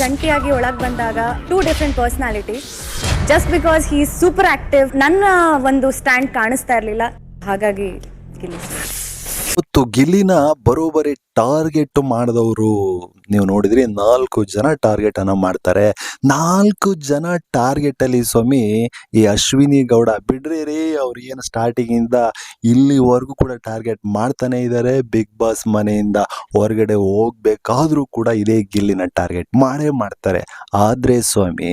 ಜಂಟಿಯಾಗಿ ಒಳಗೆ ಬಂದಾಗ 2 different personality. Just because he is super active, ನನ್ನ ಒಂದು ಸ್ಟ್ಯಾಂಡ್ ಕಾಣಿಸ್ತಾ ಇರಲಿಲ್ಲ, ಹಾಗಾಗಿ ಗಿಲ್ಲಿ. ಇವತ್ತು ಗಿಲ್ಲಿನ ಬರೋಬರಿ ಟಾರ್ಗೆಟ್ ಮಾಡಿದವರು ನೀವು ನೋಡಿದ್ರಿ, 4 ಜನ ಟಾರ್ಗೆಟ್ ಅನ್ನ ಮಾಡ್ತಾರೆ. 4 ಜನ ಟಾರ್ಗೆಟ್ ಅಲ್ಲಿ ಸ್ವಾಮಿ ಈ ಅಶ್ವಿನಿ ಗೌಡ ಬಿಡ್ರಿ ರೀ, ಅವ್ರು ಏನು ಸ್ಟಾರ್ಟಿಂಗ್ ಇಂದ ಇಲ್ಲಿವರೆಗೂ ಕೂಡ ಟಾರ್ಗೆಟ್ ಮಾಡ್ತಾನೆ ಇದ್ದಾರೆ. ಬಿಗ್ ಬಾಸ್ ಮನೆಯಿಂದ ಹೊರಗಡೆ ಹೋಗ್ಬೇಕಾದ್ರೂ ಕೂಡ ಇದೇ ಗಿಲ್ಲಿನ ಟಾರ್ಗೆಟ್ ಮಾಡೇ ಮಾಡ್ತಾರೆ. ಆದ್ರೆ ಸ್ವಾಮಿ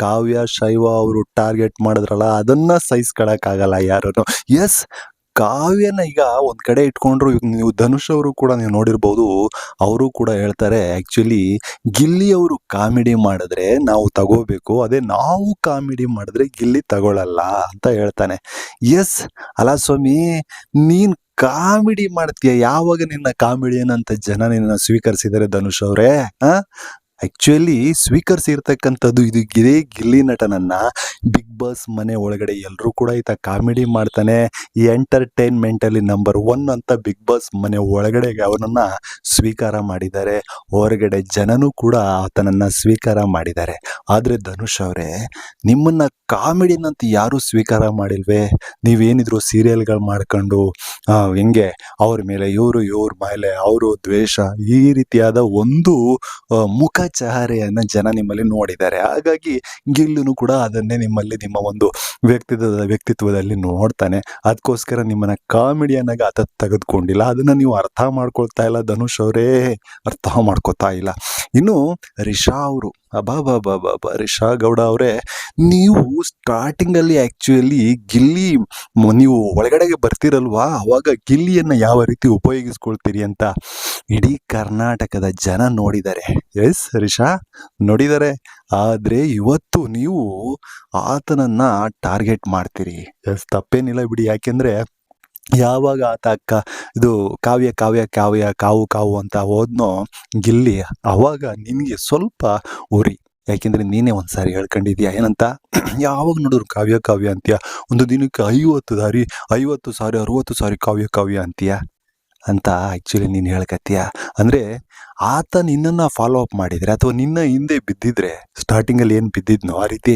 ಕಾವ್ಯ ಶೈವ ಅವರು ಟಾರ್ಗೆಟ್ ಮಾಡಿದ್ರಲ್ಲ, ಅದನ್ನ ಸಹಿಸ್ಕೊಳಕ್ಕಾಗಲ್ಲ ಯಾರು. ಎಸ್, ಕಾವ್ಯನ ಈಗ ಒಂದ್ ಕಡೆ ಇಟ್ಕೊಂಡ್ರು. ನೀವು ಧನುಷ್ ಅವರು ಕೂಡ ನೀವು ನೋಡಿರ್ಬೋದು, ಅವರು ಕೂಡ ಹೇಳ್ತಾರೆ ಆಕ್ಚುಲಿ ಗಿಲ್ಲಿ ಅವರು ಕಾಮಿಡಿ ಮಾಡಿದ್ರೆ ನಾವು ತಗೋಬೇಕು, ಅದೇ ನಾವು ಕಾಮಿಡಿ ಮಾಡಿದ್ರೆ ಗಿಲ್ಲಿ ತಗೊಳಲ್ಲ ಅಂತ ಹೇಳ್ತಾನೆ. ಎಸ್ ಅಲ್ಲ ಸ್ವಾಮಿ, ನೀನ್ ಕಾಮಿಡಿ ಮಾಡ್ತೀಯ, ಯಾವಾಗ ನಿನ್ನ ಕಾಮಿಡಿಯನ್ ಅಂತ ಜನ ನಿನ್ನ ಸ್ವೀಕರಿಸಿದರೆ ಧನುಷ್ ಅವರೇ? ಆಕ್ಚುಲಿ ಸ್ವೀಕರಿಸಿರ್ತಕ್ಕಂಥದ್ದು ಇದೇ ಗಿಲ್ಲಿ ನಟನನ್ನ ಬಿಗ್ ಬಾಸ್ ಮನೆ ಒಳಗಡೆ ಎಲ್ಲರೂ ಕೂಡ ಈತ ಕಾಮಿಡಿ ಮಾಡ್ತಾನೆ, ಈ ಎಂಟರ್ಟೈನ್ಮೆಂಟ್ ಅಲ್ಲಿ ನಂಬರ್ 1 ಅಂತ ಬಿಗ್ ಬಾಸ್ ಮನೆ ಒಳಗಡೆಗೆ ಅವನನ್ನ ಸ್ವೀಕಾರ ಮಾಡಿದ್ದಾರೆ. ಹೊರಗಡೆ ಜನನೂ ಕೂಡ ಆತನನ್ನ ಸ್ವೀಕಾರ ಮಾಡಿದ್ದಾರೆ. ಆದ್ರೆ ಧನುಷ್ ಅವರೇ, ನಿಮ್ಮನ್ನ ಕಾಮಿಡಿನ ಅಂತ ಯಾರು ಸ್ವೀಕಾರ ಮಾಡಿಲ್ವೇ? ನೀವೇನಿದ್ರು ಸೀರಿಯಲ್ಗಳು ಮಾಡ್ಕೊಂಡು ಹೆಂಗೆ ಅವ್ರ ಮೇಲೆ ಇವ್ರ ಮೇಲೆ ಅವರು ದ್ವೇಷ, ಈ ರೀತಿಯಾದ ಒಂದು ಮುಖಚಹರೆಯನ್ನ ಜನ ನಿಮ್ಮಲ್ಲಿ ನೋಡಿದ್ದಾರೆ. ಹಾಗಾಗಿ ಗಿಲ್ಲುನು ಕೂಡ ಅದನ್ನೇ ನಿಮ್ಮಲ್ಲಿ ನಿಮ್ಮ ಒಂದು ವ್ಯಕ್ತಿತ್ವದಲ್ಲಿ ನೋಡ್ತಾನೆ. ಅದಕ್ಕೋಸ್ಕರ ನಿಮ್ಮನ್ನ ಕಾಮಿಡಿಯನ್ ಆಗಿ ಆತ ತೆಗೆದುಕೊಂಡಿಲ್ಲ. ಅದನ್ನ ನೀವು ಅರ್ಥ ಮಾಡ್ಕೊಳ್ತಾ ಇಲ್ಲ ಧನುಷ್ ಅವರೇ, ಅರ್ಥ ಮಾಡ್ಕೊತಾ ಇಲ್ಲ. ಇನ್ನು ರಿಷಾ ಅವರು, ರಿಷಾ ಗೌಡ ಅವರೇ, ನೀವು ಸ್ಟಾರ್ಟಿಂಗ್ ಅಲ್ಲಿ ಆಕ್ಚುಲಿ ಗಿಲ್ಲಿ ನೀವು ಒಳಗಡೆಗೆ ಬರ್ತಿರಲ್ವಾ, ಅವಾಗ ಗಿಲ್ಲಿಯನ್ನ ಯಾವ ರೀತಿ ಉಪಯೋಗಿಸ್ಕೊಳ್ತೀರಿ ಅಂತ ಇಡೀ ಕರ್ನಾಟಕದ ಜನ ನೋಡಿದ್ದಾರೆ. ಎಸ್ ರಿಷಾ ನೋಡಿದ್ದಾರೆ. ಆದ್ರೆ ಇವತ್ತು ನೀವು ಆತನನ್ನ ಟಾರ್ಗೆಟ್ ಮಾಡ್ತೀರಿ. ಎಸ್ ತಪ್ಪೇನಿಲ್ಲ ಬಿಡಿ, ಯಾಕೆಂದ್ರೆ ಯಾವಾಗ ಆತ ಇದು ಕಾವು ಅಂತ ಹೋದ್ನೋ ಗಿಲ್ಲಿ, ಅವಾಗ ನಿನ್ಗೆ ಸ್ವಲ್ಪ ಉರಿ. ಯಾಕೆಂದ್ರೆ ನೀನೇ ಒಂದ್ಸಾರಿ ಹೇಳ್ಕೊಂಡಿದ್ಯಾ ಏನಂತ, ಯಾವಾಗ ನೋಡಿದ್ರು ಕಾವ್ಯ ಅಂತೀಯ, ಒಂದು ದಿನಕ್ಕೆ 50 ಸಾರಿ 60 ಸಾರಿ ಕಾವ್ಯ ಅಂತೀಯ ಅಂತ ಆಕ್ಚುಲಿ ನೀನು ಹೇಳ್ಕತ್ತೀಯ. ಅಂದ್ರೆ ಆತ ನಿನ್ನನ್ನು ಫಾಲೋ ಅಪ್ ಮಾಡಿದ್ರೆ ಅಥವಾ ನಿನ್ನ ಹಿಂದೆ ಬಿದ್ದಿದ್ರೆ, ಸ್ಟಾರ್ಟಿಂಗ್ ಅಲ್ಲಿ ಏನು ಬಿದ್ದಿದ್ನೋ ಆ ರೀತಿ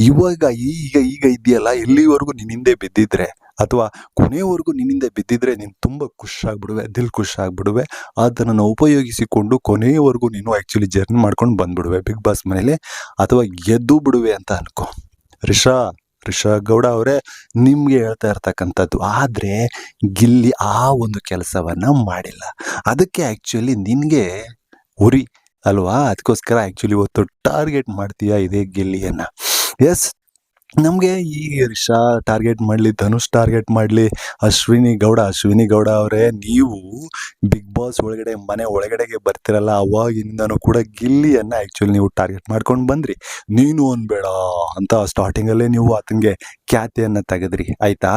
ಈಗ ಇದೆಯಲ್ಲ, ಇಲ್ಲಿವರೆಗೂ ನಿನ್ನ ಹಿಂದೆ ಬಿದ್ದಿದ್ರೆ ಅಥವಾ ಕೊನೆಯವರೆಗೂ ನಿನ್ನಿಂದ ಬಿದ್ದಿದ್ರೆ ನೀನು ತುಂಬ ಖುಷಿಯಾಗ್ಬಿಡುವೆ, ಖುಷಿಯಾಗ್ಬಿಡುವೆ. ಅದನ್ನು ಉಪಯೋಗಿಸಿಕೊಂಡು ಕೊನೆಯವರೆಗೂ ನೀನು ಆಕ್ಚುಲಿ ಜರ್ನಿ ಮಾಡ್ಕೊಂಡು ಬಂದ್ಬಿಡುವೆ ಬಿಗ್ ಬಾಸ್ ಮನೇಲಿ, ಅಥವಾ ಗೆದ್ದು ಬಿಡುವೆ ಅಂತ ಅನ್ಕೋ. ರಿಷಾ ಗೌಡ ಅವರೇ, ನಿಮ್ಗೆ ಹೇಳ್ತಾ ಇರ್ತಕ್ಕಂಥದ್ದು. ಆದ್ರೆ ಗಿಲ್ಲಿ ಆ ಒಂದು ಕೆಲಸವನ್ನ ಮಾಡಿಲ್ಲ. ಅದಕ್ಕೆ ಆಕ್ಚುಲಿ ನಿನ್ಗೆ ಉರಿ ಅಲ್ವಾ, ಅದಕ್ಕೋಸ್ಕರ ಆಕ್ಚುಲಿ ಇವತ್ತು ಟಾರ್ಗೆಟ್ ಮಾಡ್ತೀಯಾ ಇದೇ ಗಿಲ್ಲಿಯನ್ನ. ಎಸ್, ನಮಗೆ ಈ ರಿಷಾ ಟಾರ್ಗೆಟ್ ಮಾಡಲಿ, ಧನುಷ್ ಟಾರ್ಗೆಟ್ ಮಾಡಲಿ, ಅಶ್ವಿನಿ ಗೌಡ ಅವರೇ, ನೀವು ಬಿಗ್ ಬಾಸ್ ಒಳಗಡೆ ಮನೆ ಒಳಗಡೆಗೆ ಬರ್ತಿರಲ್ಲ, ಅವಾಗಿಂದನೂ ಕೂಡ ಗಿಲ್ಲಿಯನ್ನ ಆ್ಯಕ್ಚುಲಿ ನೀವು ಟಾರ್ಗೆಟ್ ಮಾಡ್ಕೊಂಡು ಬಂದ್ರಿ. ನೀನು ಅನ್ಬೇಡ ಅಂತ ಸ್ಟಾರ್ಟಿಂಗಲ್ಲೇ ನೀವು ಆತನಿಗೆ ಖ್ಯಾತಿಯನ್ನು ತೆಗೆದ್ರಿ, ಆಯ್ತಾ.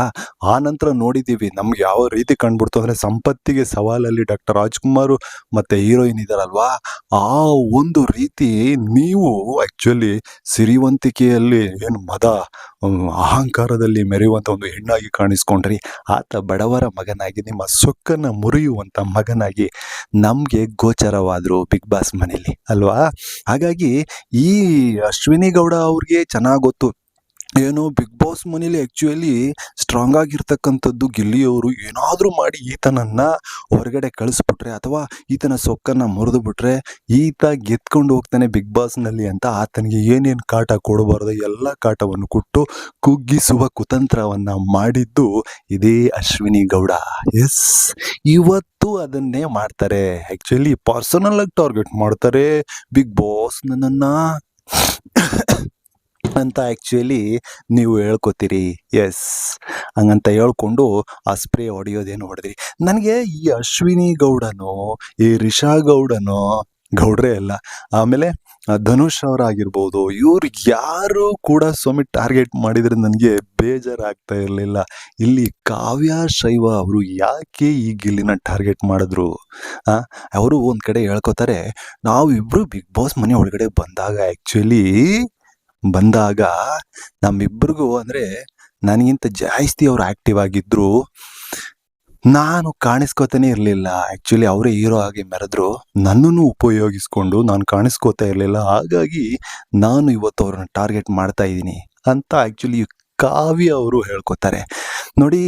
ಆ ನಂತರ ನೋಡಿದ್ದೀವಿ ನಮ್ಗೆ ಯಾವ ರೀತಿ ಕಂಡುಬಿಡ್ತು ಅಂದರೆ, ಸಂಪತ್ತಿಗೆ ಸವಾಲಲ್ಲಿ ಡಾಕ್ಟರ್ ರಾಜ್ಕುಮಾರ್ ಮತ್ತು ಹೀರೋಯಿನ್ ಇದ್ದಾರಲ್ವಾ, ಆ ಒಂದು ರೀತಿ ನೀವು ಆ್ಯಕ್ಚುಲಿ ಸಿರಿವಂತಿಕೆಯಲ್ಲಿ ಏನು ಅಹಂಕಾರದಲ್ಲಿ ಮೆರೆಯುವಂಥ ಒಂದು ಹೆಣ್ಣಾಗಿ ಕಾಣಿಸ್ಕೊಂಡ್ರಿ. ಆತ ಬಡವರ ಮಗನಾಗಿ, ನಿಮ್ಮ ಸೊಕ್ಕನ್ನು ಮುರಿಯುವಂಥ ಮಗನಾಗಿ ನಮಗೆ ಗೋಚರವಾದರು ಬಿಗ್ ಬಾಸ್ ಮನೆಯಲ್ಲಿ ಅಲ್ವಾ. ಹಾಗಾಗಿ ಈ ಅಶ್ವಿನಿ ಗೌಡ ಅವ್ರಿಗೆ ಚೆನ್ನಾಗಿ ಗೊತ್ತು, ಏನು ಬಿಗ್ ಬಾಸ್ ಮನೇಲಿ ಆ್ಯಕ್ಚುಲಿ ಸ್ಟ್ರಾಂಗ್ ಆಗಿರ್ತಕ್ಕಂಥದ್ದು ಗಿಲ್ಲಿಯವರು ಏನಾದರೂ ಮಾಡಿ ಈತನನ್ನ ಹೊರಗಡೆ ಕಳಿಸ್ಬಿಟ್ರೆ ಅಥವಾ ಈತನ ಸೊಕ್ಕನ್ನು ಮುರಿದು ಬಿಟ್ರೆ ಈತ ಗೆದ್ಕೊಂಡು ಹೋಗ್ತಾನೆ ಬಿಗ್ ಬಾಸ್ನಲ್ಲಿ ಅಂತ ಆತನಿಗೆ ಏನೇನು ಕಾಟ ಕೊಡಬಾರ್ದು ಎಲ್ಲ ಕಾಟವನ್ನು ಕೊಟ್ಟು ಕುಗ್ಗಿಸುವ ಕುತಂತ್ರವನ್ನು ಮಾಡಿದ್ದು ಇದೇ ಅಶ್ವಿನಿ ಗೌಡ. ಎಸ್, ಇವತ್ತು ಅದನ್ನೇ ಮಾಡ್ತಾರೆ. ಆ್ಯಕ್ಚುಲಿ ಪರ್ಸನಲ್ ಆಗಿ ಟಾರ್ಗೆಟ್ ಮಾಡ್ತಾರೆ ಬಿಗ್ ಬಾಸ್ ನನ್ನನ್ನು ಅಂತ ಆ್ಯಕ್ಚುಲಿ ನೀವು ಹೇಳ್ಕೊತೀರಿ. ಎಸ್, ಹಂಗಂತ ಹೇಳ್ಕೊಂಡು ಆ ಸ್ಪ್ರೇ ಹೊಡೆಯೋದೇನು ಹೊಡೆದ್ರಿ. ನನಗೆ ಈ ಅಶ್ವಿನಿ ಗೌಡನೋ ಈ ರಿಷಾ ಗೌಡ್ರೇ ಅಲ್ಲ, ಆಮೇಲೆ ಧನುಷ್ ಅವರಾಗಿರ್ಬೋದು, ಇವ್ರು ಯಾರು ಕೂಡ ಸ್ವಾಮಿ ಟಾರ್ಗೆಟ್ ಮಾಡಿದರೆ ನನಗೆ ಬೇಜಾರಾಗ್ತಾ ಇರಲಿಲ್ಲ. ಇಲ್ಲಿ ಕಾವ್ಯ ಶೈವ ಅವರು ಯಾಕೆ ಈ ಗಿಲ್ಲಿನ ಟಾರ್ಗೆಟ್ ಮಾಡಿದ್ರು? ಅವರು ಒಂದು ಕಡೆ ಹೇಳ್ಕೊತಾರೆ, ನಾವಿಬ್ಬರು ಬಿಗ್ ಬಾಸ್ ಮನೆ ಒಳಗಡೆ ಬಂದಾಗ ನಮ್ಮಿಬ್ಬರಿಗೂ ಅಂದರೆ ನನಗಿಂತ ಜಾಸ್ತಿ ಅವ್ರು ಆ್ಯಕ್ಟಿವ್ ಆಗಿದ್ರು, ನಾನು ಕಾಣಿಸ್ಕೋತಾನೆ ಇರಲಿಲ್ಲ. ಆ್ಯಕ್ಚುಲಿ ಅವರೇ ಹೀರೋ ಆಗಿ ಮೆರೆದ್ರು. ನನ್ನನ್ನು ಉಪಯೋಗಿಸ್ಕೊಂಡು ನಾನು ಕಾಣಿಸ್ಕೋತಾ ಇರಲಿಲ್ಲ. ಹಾಗಾಗಿ ನಾನು ಇವತ್ತು ಅವ್ರನ್ನ ಟಾರ್ಗೆಟ್ ಮಾಡ್ತಾ ಇದ್ದೀನಿ ಅಂತ ಆ್ಯಕ್ಚುಲಿ ಕಾವ್ಯ ಅವರು ಹೇಳ್ಕೊತಾರೆ. ನೋಡಿ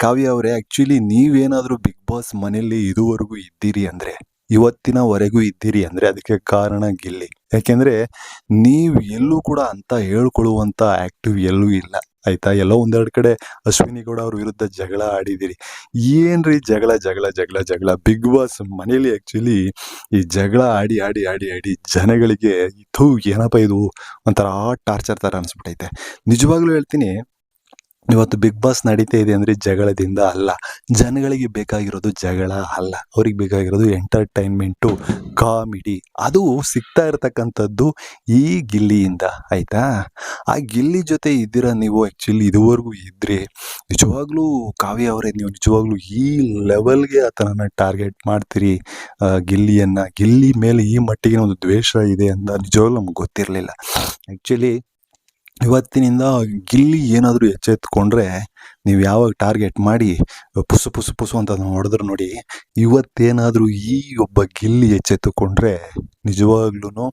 ಕಾವ್ಯ ಅವರೇ, ಆ್ಯಕ್ಚುಲಿ ನೀವೇನಾದರೂ ಬಿಗ್ ಬಾಸ್ ಮನೆಯಲ್ಲಿ ಇದುವರೆಗೂ ಇದ್ದೀರಿ ಅಂದರೆ, ಇವತ್ತಿನವರೆಗೂ ಇದ್ದೀರಿ ಅಂದರೆ ಅದಕ್ಕೆ ಕಾರಣ ಗಿಲ್ಲಿ. ಯಾಕೆಂದರೆ ನೀವು ಎಲ್ಲೂ ಕೂಡ ಅಂತ ಹೇಳ್ಕೊಳ್ಳುವಂಥ ಆ್ಯಕ್ಟಿವ್ ಎಲ್ಲೂ ಇಲ್ಲ ಆಯಿತಾ. ಎಲ್ಲೋ ಒಂದೆರಡು ಕಡೆ ಅಶ್ವಿನಿ ಗೌಡ ಅವ್ರ ವಿರುದ್ಧ ಜಗಳ ಆಡಿದ್ದೀರಿ. ಏನ್ರಿ ಜಗಳ ಜಗಳ ಜಗಳ ಜಗಳ ಬಿಗ್ ಬಾಸ್ ಮನೇಲಿ ಆ್ಯಕ್ಚುಲಿ ಈ ಜಗಳ ಆಡಿ ಆಡಿ ಆಡಿ ಆಡಿ ಜನಗಳಿಗೆ ಥೂ ಏನಪ್ಪ ಇದು ಒಂಥರ ಟಾರ್ಚರ್ ಥರ ಅನಿಸ್ಬಿಟ್ಟೈತೆ. ನಿಜವಾಗ್ಲೂ ಹೇಳ್ತೀನಿ, ಇವತ್ತು ಬಿಗ್ ಬಾಸ್ ನಡೀತಾ ಇದೆ ಅಂದರೆ ಜಗಳದಿಂದ ಅಲ್ಲ. ಜನಗಳಿಗೆ ಬೇಕಾಗಿರೋದು ಜಗಳ ಅಲ್ಲ, ಅವ್ರಿಗೆ ಬೇಕಾಗಿರೋದು ಎಂಟರ್ಟೈನ್ಮೆಂಟು, ಕಾಮಿಡಿ. ಅದು ಸಿಗ್ತಾ ಇರತಕ್ಕಂಥದ್ದು ಈ ಗಿಲ್ಲಿಯಿಂದ ಆಯಿತಾ. ಆ ಗಿಲ್ಲಿ ಜೊತೆ ಇದ್ದೀರಾ ನೀವು, ಆ್ಯಕ್ಚುಲಿ ಇದುವರೆಗೂ ಇದ್ರಿ. ನಿಜವಾಗ್ಲೂ ಕಾವ್ಯ ಅವರೇ, ನೀವು ನಿಜವಾಗ್ಲೂ ಈ ಲೆವೆಲ್ಗೆ ಆತನನ್ನು ಟಾರ್ಗೆಟ್ ಮಾಡ್ತೀರಿ ಗಿಲ್ಲಿಯನ್ನು. ಗಿಲ್ಲಿ ಮೇಲೆ ಈ ಮಟ್ಟಿಗೆ ಒಂದು ದ್ವೇಷ ಇದೆ ಅಂತ ನಿಜವಾಗ್ಲೂ ನಮ್ಗೆ ಗೊತ್ತಿರಲಿಲ್ಲ. ಆ್ಯಕ್ಚುಲಿ ಇವತ್ತಿನಿಂದ ಗಿಲ್ಲಿ ಏನಾದರೂ ಎಚ್ಚೆತ್ಕೊಂಡ್ರೆ ನೀವು ಯಾವಾಗ ಟಾರ್ಗೆಟ್ ಮಾಡಿ ಪುಸು ಪುಸು ಪುಸು ಅಂತ ಹೊಡೆದ್ರು ನೋಡಿ, ಇವತ್ತೇನಾದರೂ ಈ ಒಬ್ಬ ಗಿಲ್ಲಿ ಎಚ್ಚೆತ್ತುಕೊಂಡ್ರೆ ನಿಜವಾಗ್ಲೂ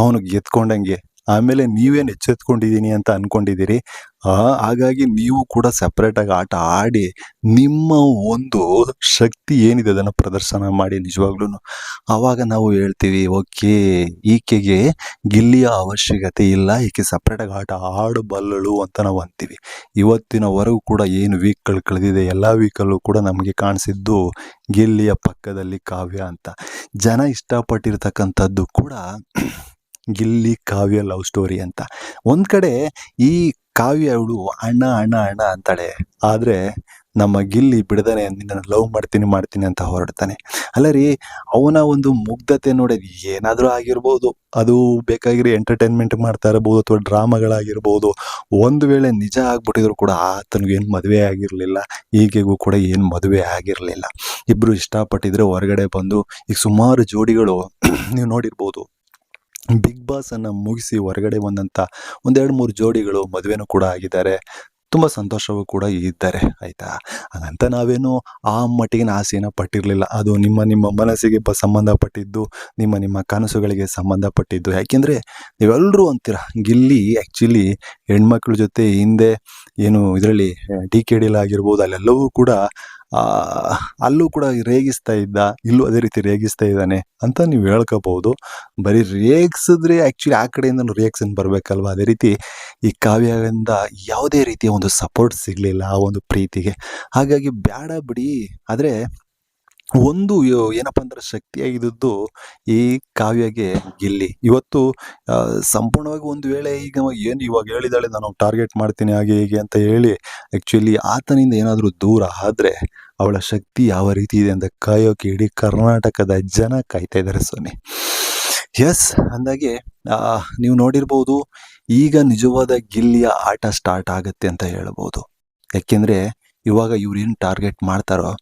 ಅವನಿಗೆ ಎತ್ಕೊಂಡಂಗೆ. ಆಮೇಲೆ ನೀವೇನು ಎಚ್ಚೆತ್ಕೊಂಡಿದ್ದೀನಿ ಅಂತ ಅಂದ್ಕೊಂಡಿದ್ದೀರಿ, ಹಾಗಾಗಿ ನೀವು ಕೂಡ ಸಪ್ರೇಟಾಗಿ ಆಟ ಆಡಿ ನಿಮ್ಮ ಒಂದು ಶಕ್ತಿ ಏನಿದೆ ಅದನ್ನು ಪ್ರದರ್ಶನ ಮಾಡಿ ನಿಜವಾಗ್ಲೂ. ಆವಾಗ ನಾವು ಹೇಳ್ತೀವಿ, ಓಕೆ ಈಕೆಗೆ ಗಿಲ್ಲಿಯ ಅವಶ್ಯಕತೆ ಇಲ್ಲ, ಈಕೆ ಸಪ್ರೇಟಾಗಿ ಆಟ ಆಡಬಲ್ಲಳು ಅಂತ ನಾವು ಅಂತೀವಿ. ಇವತ್ತಿನವರೆಗೂ ಕೂಡ ಏನು ವೀಕ್ಗಳು ಕಳೆದಿದೆ ಎಲ್ಲ ವೀಕಲ್ಲೂ ಕೂಡ ನಮಗೆ ಕಾಣಿಸಿದ್ದು ಗಿಲ್ಲಿಯ ಪಕ್ಕದಲ್ಲಿ ಕಾವ್ಯ ಅಂತ. ಜನ ಇಷ್ಟಪಟ್ಟಿರ್ತಕ್ಕಂಥದ್ದು ಕೂಡ ಗಿಲ್ಲಿ ಕಾವ್ಯ ಲವ್ ಸ್ಟೋರಿ ಅಂತ. ಒಂದು ಕಡೆ ಈ ಕಾವ್ಯ ಅವಳು ಅಣ್ಣ ಅಣ್ಣ ಅಣ್ಣ ಅಂತಾಳೆ, ಆದರೆ ನಮ್ಮ ಗಿಲ್ಲಿ ಬಿಡದಾನೆ ನಿನ್ನನ್ನು ಲವ್ ಮಾಡ್ತೀನಿ ಮಾಡ್ತೀನಿ ಅಂತ ಹೊರಡ್ತಾನೆ. ಅಲ್ಲ ರೀ, ಅವನ ಒಂದು ಮುಗ್ಧತೆ ನೋಡೋದು ಏನಾದರೂ ಆಗಿರ್ಬೋದು, ಅದು ಬೇಕಾಗಿರೋ ಎಂಟರ್ಟೈನ್ಮೆಂಟ್ ಮಾಡ್ತಾ ಇರ್ಬೋದು ಅಥವಾ ಡ್ರಾಮಾಗಳಾಗಿರ್ಬೋದು. ಒಂದು ವೇಳೆ ನಿಜ ಆಗ್ಬಿಟ್ಟಿದ್ರು ಕೂಡ ಆತನಿಗೇನು ಮದುವೆ ಆಗಿರಲಿಲ್ಲ, ಈಕೆಗೂ ಕೂಡ ಏನು ಮದುವೆ ಆಗಿರಲಿಲ್ಲ. ಇಬ್ಬರು ಇಷ್ಟಪಟ್ಟಿದ್ರೆ ಹೊರಗಡೆ ಬಂದು ಈಗ ಸುಮಾರು ಜೋಡಿಗಳು ನೀವು ನೋಡಿರ್ಬೋದು, ಬಿಗ್ ಬಾಸನ್ನು ಮುಗಿಸಿ ಹೊರಗಡೆ ಬಂದಂಥ ಒಂದೆರಡು ಮೂರು ಜೋಡಿಗಳು ಮದುವೆನೂ ಕೂಡ ಆಗಿದ್ದಾರೆ, ತುಂಬ ಸಂತೋಷವೂ ಕೂಡ ಇದ್ದಾರೆ ಆಯಿತಾ. ಹಾಗಂತ ನಾವೇನು ಆ ಮಟ್ಟಿಗಿನ ಆಸೆಯನ್ನು ಪಟ್ಟಿರಲಿಲ್ಲ. ಅದು ನಿಮ್ಮ ನಿಮ್ಮ ಮನಸ್ಸಿಗೆ ಸಂಬಂಧಪಟ್ಟಿದ್ದು, ನಿಮ್ಮ ನಿಮ್ಮ ಕನಸುಗಳಿಗೆ ಸಂಬಂಧಪಟ್ಟಿದ್ದು. ಯಾಕೆಂದರೆ ನೀವೆಲ್ಲರೂ ಅಂತೀರ ಗಿಲ್ಲಿ ಆ್ಯಕ್ಚುಲಿ ಹೆಣ್ಮಕ್ಳ ಜೊತೆ ಹಿಂದೆ ಏನು ಇದರಲ್ಲಿ DKD ಆಗಿರ್ಬೋದು, ಅಲ್ಲೆಲ್ಲವೂ ಕೂಡ ಅಲ್ಲೂ ಕೂಡ ರೇಗಿಸ್ತಾ ಇದ್ದ, ಇಲ್ಲೂ ಅದೇ ರೀತಿ ರೇಗಿಸ್ತಾ ಇದ್ದಾನೆ ಅಂತ ನೀವು ಹೇಳ್ಕೋಬಹುದು. ಬರೀ ರೇಗಿಸಿದ್ರೆ ಆ್ಯಕ್ಚುಲಿ ಆ ಕಡೆಯಿಂದ ರಿಯಾಕ್ಷನ್ ಬರಬೇಕಲ್ವ. ಅದೇ ರೀತಿ ಈ ಕಾವ್ಯದಿಂದ ಯಾವುದೇ ರೀತಿಯ ಒಂದು ಸಪೋರ್ಟ್ ಸಿಗಲಿಲ್ಲ ಆ ಒಂದು ಪ್ರೀತಿಗೆ. ಹಾಗಾಗಿ ಬೇಡ ಬಿಡಿ. ಆದರೆ ಒಂದು ಏನಪ್ಪ ಅಂದ್ರೆ ಶಕ್ತಿಯಾಗಿದ್ದು ಈ ಕಾವ್ಯಗೆ ಗಿಲ್ಲಿ. ಇವತ್ತು ಸಂಪೂರ್ಣವಾಗಿ ಒಂದು ವೇಳೆ ಈಗ ಏನು ಇವಾಗ ಹೇಳಿದಾಳೆ ನಾನು ಟಾರ್ಗೆಟ್ ಮಾಡ್ತೀನಿ ಹಾಗೆ ಹೀಗೆ ಅಂತ ಹೇಳಿ ಆ್ಯಕ್ಚುಲಿ ಆತನಿಂದ ಏನಾದರೂ ದೂರ ಆದರೆ ಅವಳ ಶಕ್ತಿ ಯಾವ ರೀತಿ ಇದೆ ಅಂತ ಕಾಯೋಕೆ ಇಡೀ ಕರ್ನಾಟಕದ ಜನ ಕಾಯ್ತಾ ಇದ್ದಾರೆ ಸ್ವಾಮಿ. ಎಸ್, ಅಂದಾಗೆ ನೀವು ನೋಡಿರ್ಬೋದು, ಈಗ ನಿಜವಾದ ಗಿಲ್ಲಿಯ ಆಟ ಸ್ಟಾರ್ಟ್ ಆಗುತ್ತೆ ಅಂತ ಹೇಳ್ಬೋದು. ಯಾಕೆಂದರೆ ಇವಾಗ ಇವ್ರೇನು ಟಾರ್ಗೆಟ್ ಮಾಡ್ತಾರೋ,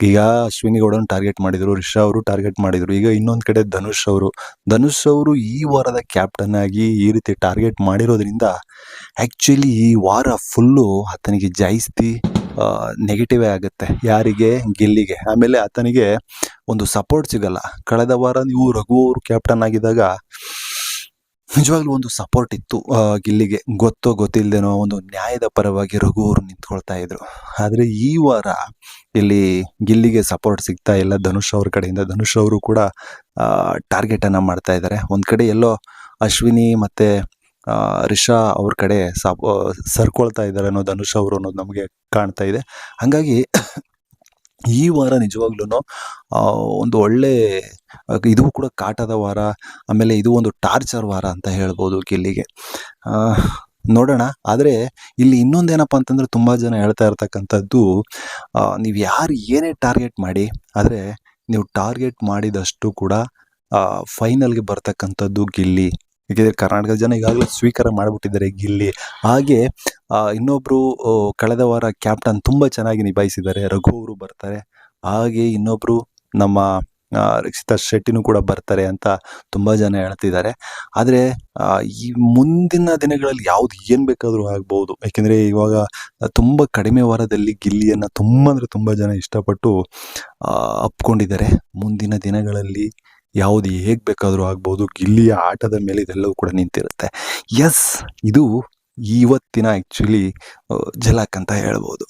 ಈಗ ಅಶ್ವಿನಿ ಗೌಡನ ಟಾರ್ಗೆಟ್ ಮಾಡಿದರು, ರಿಷಾ ಅವರು ಟಾರ್ಗೆಟ್ ಮಾಡಿದರು, ಈಗ ಇನ್ನೊಂದು ಕಡೆ ಧನುಷ್ ಅವರು ಈ ವಾರದ ಕ್ಯಾಪ್ಟನ್ ಆಗಿ ಈ ರೀತಿ ಟಾರ್ಗೆಟ್ ಮಾಡಿರೋದ್ರಿಂದ ಆ್ಯಕ್ಚುಲಿ ಈ ವಾರ ಫುಲ್ಲು ಆತನಿಗೆ ಜಾಸ್ತಿ ನೆಗೆಟಿವೇ ಆಗುತ್ತೆ. ಯಾರಿಗೆ? ಗಿಲ್ಲಿಗೆ. ಆಮೇಲೆ ಆತನಿಗೆ ಒಂದು ಸಪೋರ್ಟ್ ಸಿಗಲ್ಲ. ಕಳೆದ ವಾರ ನೀವು ರಘು ಅವರು ಕ್ಯಾಪ್ಟನ್ ಆಗಿದ್ದಾಗ ನಿಜವಾಗ್ಲೂ ಒಂದು ಸಪೋರ್ಟ್ ಇತ್ತು ಗಿಲ್ಲಿಗೆ. ಗೊತ್ತಿಲ್ಲದೇನೋ ಒಂದು ನ್ಯಾಯದ ಪರವಾಗಿ ರಘು ಅವರು ನಿಂತ್ಕೊಳ್ತಾ ಇದ್ರು. ಆದರೆ ಈ ವಾರ ಇಲ್ಲಿ ಗಿಲ್ಲಿಗೆ ಸಪೋರ್ಟ್ ಸಿಗ್ತಾ ಇಲ್ಲ ಧನುಷ್ ಅವ್ರ ಕಡೆಯಿಂದ. ಧನುಷ್ ಅವರು ಕೂಡ ಟಾರ್ಗೆಟನ್ನು ಮಾಡ್ತಾ ಇದ್ದಾರೆ. ಒಂದು ಕಡೆ ಎಲ್ಲೋ ಅಶ್ವಿನಿ ಮತ್ತು ರಿಷಾ ಅವ್ರ ಕಡೆ ಸರ್ಕೊಳ್ತಾ ಇದ್ದಾರೆ ಅನ್ನೋ ಧನುಷ್ ಅವರು ಅನ್ನೋದು ನಮಗೆ ಕಾಣ್ತಾ ಇದೆ. ಹಾಗಾಗಿ ಈ ವಾರ ನಿಜವಾಗ್ಲೂ ಒಂದು ಒಳ್ಳೆ ಇದು ಕೂಡ ಕಾಟದ ವಾರ, ಆಮೇಲೆ ಇದು ಒಂದು ಟಾರ್ಚರ್ ವಾರ ಅಂತ ಹೇಳ್ಬೋದು ಗಿಲ್ಲಿಗೆ. ನೋಡೋಣ. ಆದರೆ ಇಲ್ಲಿ ಇನ್ನೊಂದೇನಪ್ಪ ಅಂತಂದರೆ ತುಂಬ ಜನ ಹೇಳ್ತಾ ಇರ್ತಕ್ಕಂಥದ್ದು, ನೀವು ಯಾರು ಏನೇ ಟಾರ್ಗೆಟ್ ಮಾಡಿ, ಆದರೆ ನೀವು ಟಾರ್ಗೆಟ್ ಮಾಡಿದಷ್ಟು ಕೂಡ ಫೈನಲ್ಗೆ ಬರ್ತಕ್ಕಂಥದ್ದು ಗಿಲ್ಲಿ. ಏಕೆಂದರೆ ಕರ್ನಾಟಕದ ಜನ ಈಗಾಗಲೇ ಸ್ವೀಕಾರ ಮಾಡಿಬಿಟ್ಟಿದ್ದಾರೆ ಗಿಲ್ಲಿ. ಹಾಗೆ ಇನ್ನೊಬ್ಬರು ಕಳೆದ ವಾರ ಕ್ಯಾಪ್ಟನ್ ತುಂಬ ಚೆನ್ನಾಗಿ ನಿಭಾಯಿಸಿದ್ದಾರೆ, ರಘು ಅವರು ಬರ್ತಾರೆ. ಹಾಗೆ ಇನ್ನೊಬ್ಬರು ನಮ್ಮ ರಕ್ಷಿತಾ ಶೆಟ್ಟಿನೂ ಕೂಡ ಬರ್ತಾರೆ ಅಂತ ತುಂಬ ಜನ ಹೇಳ್ತಿದ್ದಾರೆ. ಆದರೆ ಈ ಮುಂದಿನ ದಿನಗಳಲ್ಲಿ ಯಾವ್ದು ಏನು ಬೇಕಾದರೂ ಆಗ್ಬೋದು. ಯಾಕೆಂದರೆ ಇವಾಗ ತುಂಬ ಕಡಿಮೆ ವಾರದಲ್ಲಿ ಗಿಲ್ಲಿಯನ್ನು ತುಂಬ ಅಂದರೆ ತುಂಬ ಜನ ಇಷ್ಟಪಟ್ಟು ಅಪ್ಕೊಂಡಿದ್ದಾರೆ. ಮುಂದಿನ ದಿನಗಳಲ್ಲಿ ಯಾವುದು ಹೇಗೆ ಬೇಕಾದರೂ ಆಗ್ಬೋದು. ಗಿಲ್ಲಿಯ ಆಟದ ಮೇಲೆ ಇದೆಲ್ಲವೂ ಕೂಡ ನಿಂತಿರುತ್ತೆ. ಎಸ್, ಇದು ಇವತ್ತಿನ ಆ್ಯಕ್ಚುಲಿ ಝಲಕ್ ಅಂತ ಹೇಳ್ಬೋದು.